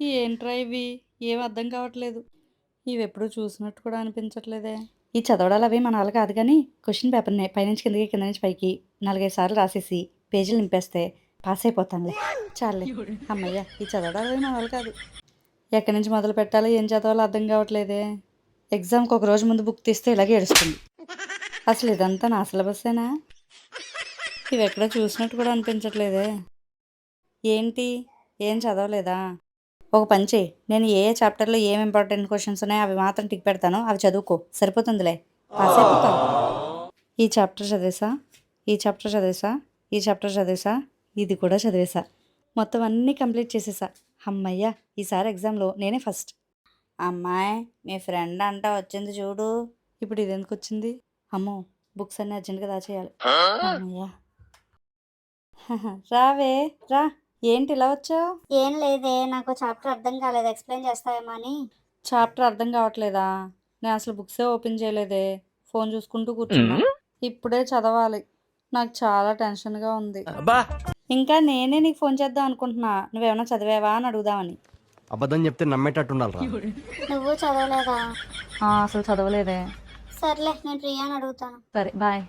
ఏంట్రా ఇవి? ఏం అర్థం కావట్లేదు. ఇవెప్పుడూ చూసినట్టు కూడా అనిపించట్లేదే. ఈ చదవడాలవి మన వల్ల కాదు గానీ, క్వెషన్ పేపర్‌ని పైనుంచి కిందకి, కింద నుంచి పైకి 4, 5 సార్లు రాసేసి, పేజీలు నింపేస్తే పాస్ అయిపోతానులే. చాల్లే. హమ్మయ్య! ఈ చదవడాలవి మన వల్ల కాదు. ఎక్కడి నుంచి మొదలుపెట్టాలో, ఏం చదవాలో అర్థం కావట్లేదే. ఎగ్జామ్‌కి ఒక రోజు ముందు బుక్ తీస్తే ఇలాగే ఏడుస్తుంది. అసలు ఇదంతా నా సిలబస్సేనా? ఇవెక్కడో చూసినట్టు కూడా అనిపించట్లేదే. ఏంటి? ఏం చదవలేదా? ఒక పని చెయి. నేను ఏ ఏ చాప్టర్‌లో ఏం ఇంపార్టెంట్ క్వెషన్స్ ఉన్నాయో అవి మాత్రం టిక్ పెడతాను. అవి చదువుకో. సరిపోతుందిలే. పాస్ అయిపోతావు. ఈ చాప్టర్ చదివేశా, ఈ చాప్టర్ చదివేశా, ఈ చాప్టర్ చదివేశా, ఇది కూడా చదివేశా. మొత్తం అన్నీ కంప్లీట్ చేసేసా. హమ్మయ్య! ఈసారి ఎగ్జామ్‌లో నేనే ఫస్ట్. అమ్మాయి మీ ఫ్రెండ్ అంట వచ్చింది చూడు. ఇప్పుడు ఇదెందుకొచ్చింది? అమ్మో! బుక్స్ అన్నీ అర్జెంట్‌గా దాచేయాలి. హమ్మయ్య! రావే రా. ఏంటి ఇలా వచ్చావు? ఏం లేదే, నాకు చాప్టర్ అర్థం కాలేదు, ఎక్స్ప్లెయిన్ చేస్తావేమో అని. చాప్టర్ అర్థం కావట్లేదా? నేను అసలు బుక్సే ఓపెన్ చేయలేదే. ఫోన్ చూసుకుంటూ కూర్చున్నా. ఇప్పుడే చదవాలి. నాకు చాలా టెన్షన్‌గా ఉంది. ఇంకా నేనే నీకు ఫోన్ చేద్దాం అనుకుంటున్నా. నువ్వేమన్నా చదివావా అని అడుగుదామని. అబద్ధం చెప్తే నమ్మేటట్టు ఉండాలిరా. నువ్వు చదవలేదా? అసలు చదవలేదే. సర్లే, నేను ప్రియా అని అడుగుతాను. సరే బాయ్.